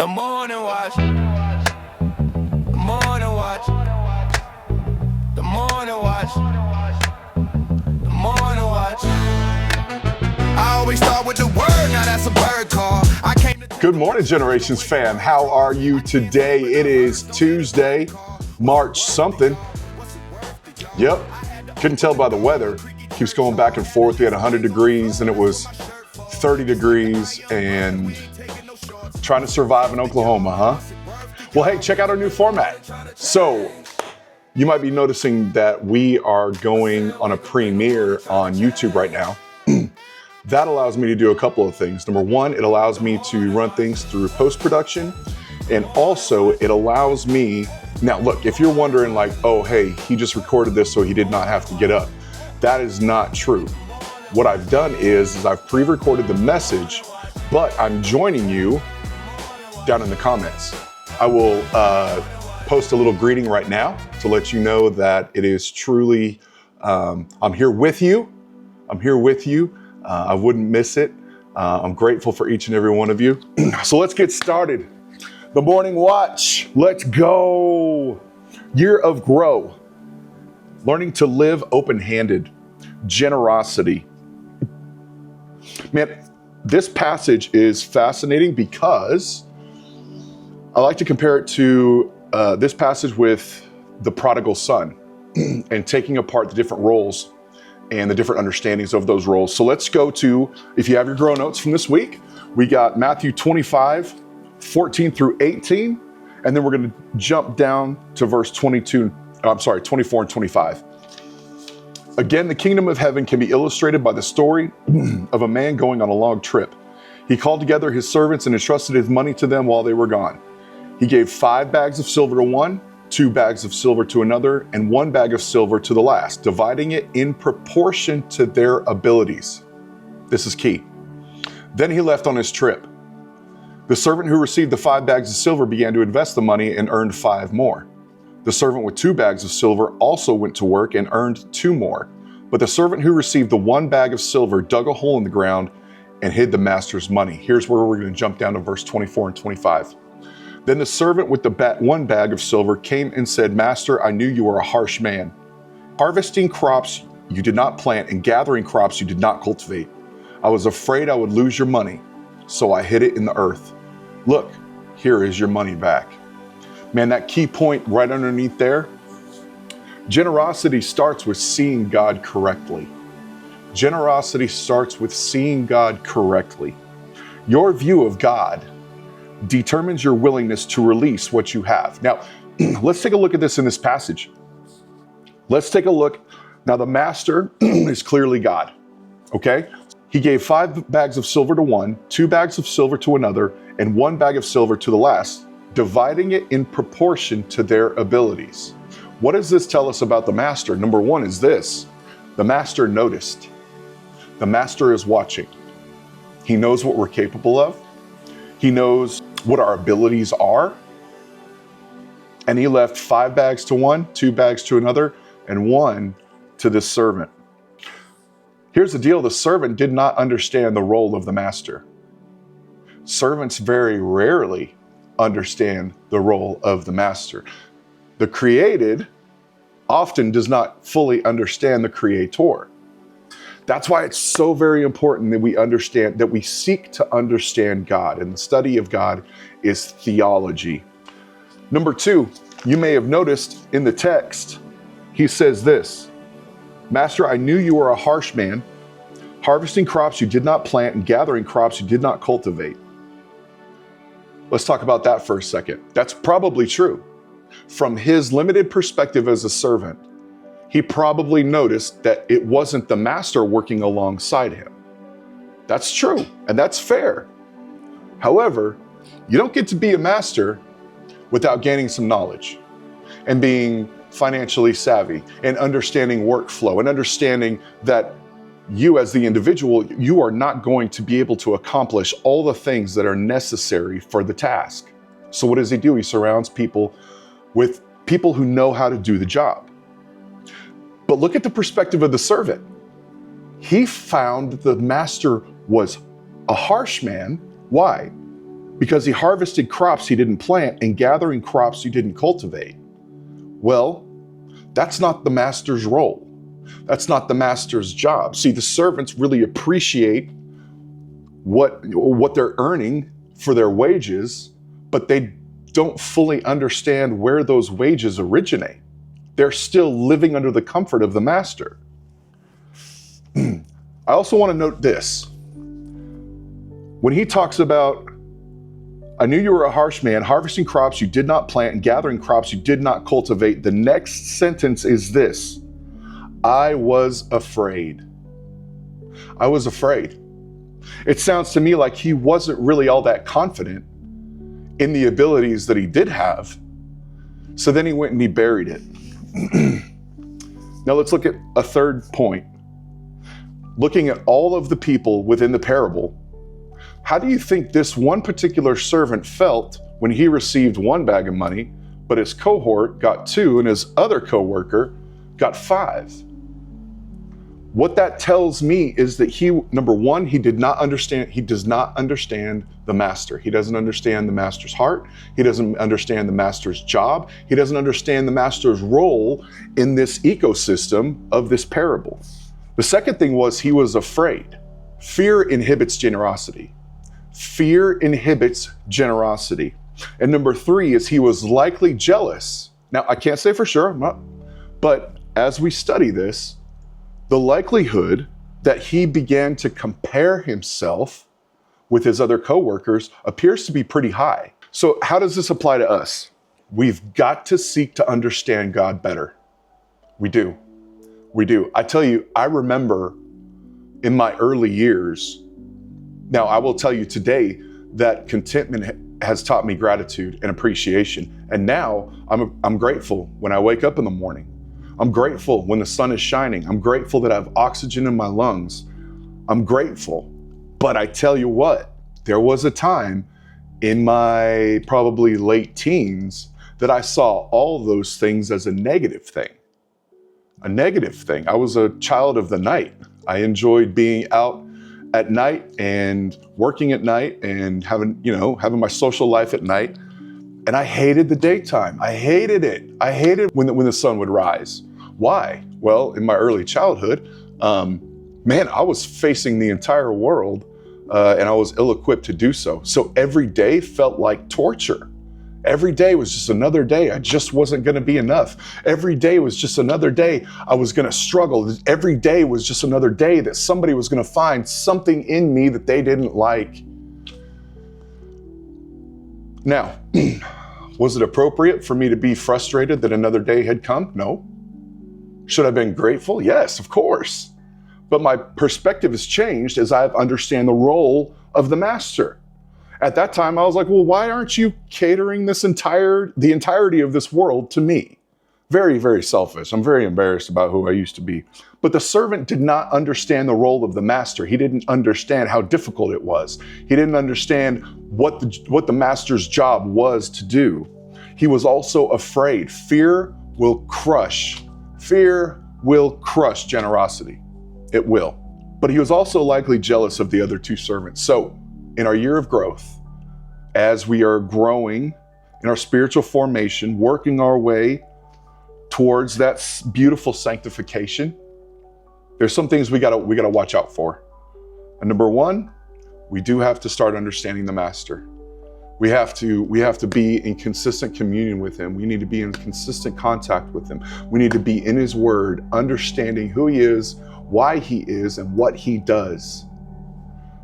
The morning watch. The morning watch. The morning watch. The morning watch. I always start with the word, now that's a bird call. I came to Good morning, Generations fam. How are you today? It is Tuesday, March something. Yep, couldn't tell by the weather. Keeps going back and forth. We had 100 degrees and it was 30 degrees and trying to survive in Oklahoma, huh? Well, hey, check out our new format. So you might be noticing that we are going on a premiere on YouTube right now. That allows me to do a couple of things. Number one, it allows me to run things through post-production. And also it allows me, now look, if you're wondering like, oh, hey, he just recorded this so he did not have to get up. That is not true. What I've done is I've pre-recorded the message, but I'm joining you down in the comments. I will post a little greeting right now to let you know that it is truly, I'm here with you. I'm here with you. I wouldn't miss it. I'm grateful for each and every one of you. So let's get started. The morning watch. Let's go. Year of grow. Learning to live open-handed. Generosity. Man, this passage is fascinating because I like to compare it to this passage with the prodigal son and taking apart the different roles and the different understandings of those roles. So let's go to, if you have your grow notes from this week, we got Matthew 25, 14 through 18, and then we're gonna jump down to verse 24 and 25. Again, the kingdom of heaven can be illustrated by the story of a man going on a long trip. He called together his servants and entrusted his money to them while they were gone. He gave 5 bags of silver to one, 2 bags of silver to another, and 1 bag of silver to the last, dividing it in proportion to their abilities. This is key. Then he left on his trip. The servant who received the 5 bags of silver began to invest the money and earned 5 more. The servant with 2 bags of silver also went to work and earned 2 more. But the servant who received the 1 bag of silver dug a hole in the ground and hid the master's money. Here's where we're going to jump down to verse 24 and 25. Then the servant with the 1 bag of silver came and said, Master, I knew you were a harsh man, harvesting crops you did not plant and gathering crops you did not cultivate. I was afraid I would lose your money, so I hid it in the earth. Look, here is your money back. Man, that key point right underneath there, generosity starts with seeing God correctly. Generosity starts with seeing God correctly. Your view of God determines your willingness to release what you have. Now, let's take a look at this in this passage. Let's take a look. Now, the master is clearly God, okay? He gave 5 bags of silver to one, 2 bags of silver to another, and 1 bag of silver to the last, dividing it in proportion to their abilities. What does this tell us about the master? Number one is this: the master noticed. The master is watching. He knows what we're capable of. He knows what our abilities are. And he left 5 bags to one, 2 bags to another, and 1 to this servant. Here's the deal: the servant did not understand the role of the master. Servants very rarely understand the role of the master. The created often does not fully understand the creator. That's why it's so very important that we understand, that we seek to understand God, and the study of God is theology. Number 2, you may have noticed in the text, he says this: Master, I knew you were a harsh man, harvesting crops you did not plant and gathering crops you did not cultivate. Let's talk about that for a second. That's probably true. From his limited perspective as a servant, he probably noticed that it wasn't the master working alongside him. That's true, and that's fair. However, you don't get to be a master without gaining some knowledge and being financially savvy and understanding workflow and understanding that you as the individual, you are not going to be able to accomplish all the things that are necessary for the task. So what does he do? He surrounds people with people who know how to do the job. But look at the perspective of the servant. He found that the master was a harsh man. Why? because he harvested crops he didn't plant and gathering crops he didn't cultivate. Well, that's not the master's role. That's not the master's job. See, the servants really appreciate what they're earning for their wages, but they don't fully understand where those wages originate. They're still living under the comfort of the master. I also want to note this. When he talks about, I knew you were a harsh man, harvesting crops you did not plant and gathering crops you did not cultivate. The next sentence is this: I was afraid. I was afraid. It sounds to me like he wasn't really all that confident in the abilities that he did have. So then he went and he buried it. Now let's look at a third point. Looking at all of the people within the parable, how do you think this one particular servant felt when he received 1 bag of money, but his cohort got 2 and his other coworker got 5? What that tells me is that he, number one, he does not understand the master. He doesn't understand the master's heart. He doesn't understand the master's job. He doesn't understand the master's role in this ecosystem of this parable. The second thing was he was afraid. Fear inhibits generosity. Fear inhibits generosity. And number 3 is he was likely jealous. Now, I can't say for sure, but as we study this, the likelihood that he began to compare himself with his other coworkers appears to be pretty high. So how does this apply to us? We've got to seek to understand God better. We do. We do. I tell you, I remember in my early years, now I will tell you today that contentment has taught me gratitude and appreciation. And now I'm grateful when I wake up in the morning. I'm grateful when the sun is shining. I'm grateful that I have oxygen in my lungs. I'm grateful. But I tell you what, there was a time in my probably late teens that I saw all those things as a negative thing. A negative thing. I was a child of the night. I enjoyed being out at night and working at night and having my social life at night. And I hated the daytime. I hated it. I hated when the sun would rise. Why? Well, in my early childhood, I was facing the entire world and I was ill-equipped to do so. So every day felt like torture. Every day was just another day. I just wasn't going to be enough. Every day was just another day I was going to struggle. Every day was just another day that somebody was going to find something in me that they didn't like. Now, was it appropriate for me to be frustrated that another day had come? No. Should I have been grateful? Yes, of course. But my perspective has changed as I understand the role of the master. At that time, I was like, well, why aren't you catering the entirety of this world to me? Very, very selfish. I'm very embarrassed about who I used to be. But the servant did not understand the role of the master. He didn't understand how difficult it was. He didn't understand what the master's job was to do. He was also afraid. Fear will crush generosity. It will. But he was also likely jealous of the other 2 servants. So in our year of growth, as we are growing in our spiritual formation, working our way towards that beautiful sanctification, there's some things we gotta watch out for. And number 1, we do have to start understanding the master. We have to be in consistent communion with him. We need to be in consistent contact with him. We need to be in his word, understanding who he is, why he is, and what he does.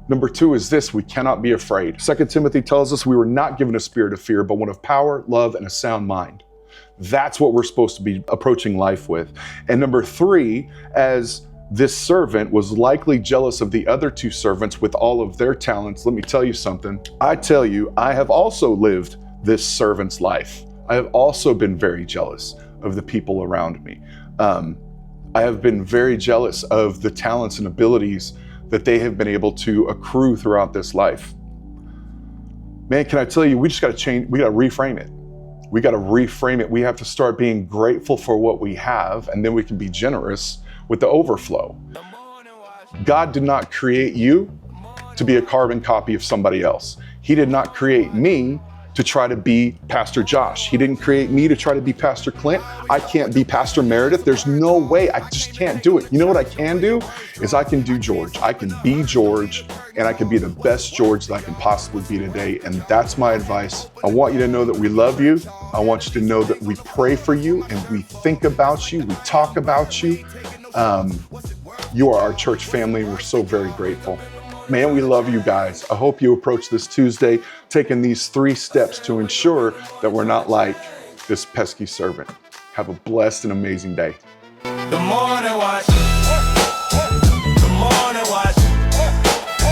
Number 2 is this: we cannot be afraid. 2 Timothy tells us we were not given a spirit of fear, but one of power, love, and a sound mind. That's what we're supposed to be approaching life with. And number 3, as this servant was likely jealous of the other 2 servants with all of their talents, let me tell you something. I tell you, I have also lived this servant's life. I have also been very jealous of the people around me. I have been very jealous of the talents and abilities that they have been able to accrue throughout this life. Man, can I tell you, we just got to change, we got to reframe it. We got to reframe it. We have to start being grateful for what we have, and then we can be generous with the overflow. God did not create you to be a carbon copy of somebody else. He did not create me to try to be Pastor Josh. He didn't create me to try to be Pastor Clint. I can't be Pastor Meredith. There's no way. I just can't do it. You know what I can do? Is I can do George. I can be George, and I can be the best George that I can possibly be today. And that's my advice. I want you to know that we love you. I want you to know that we pray for you and we think about you. We talk about you. You are our church family. We're so very grateful. Man, we love you guys. I hope you approach this Tuesday taking these 3 steps to ensure that we're not like this pesky servant. Have a blessed and amazing day. The morning watch.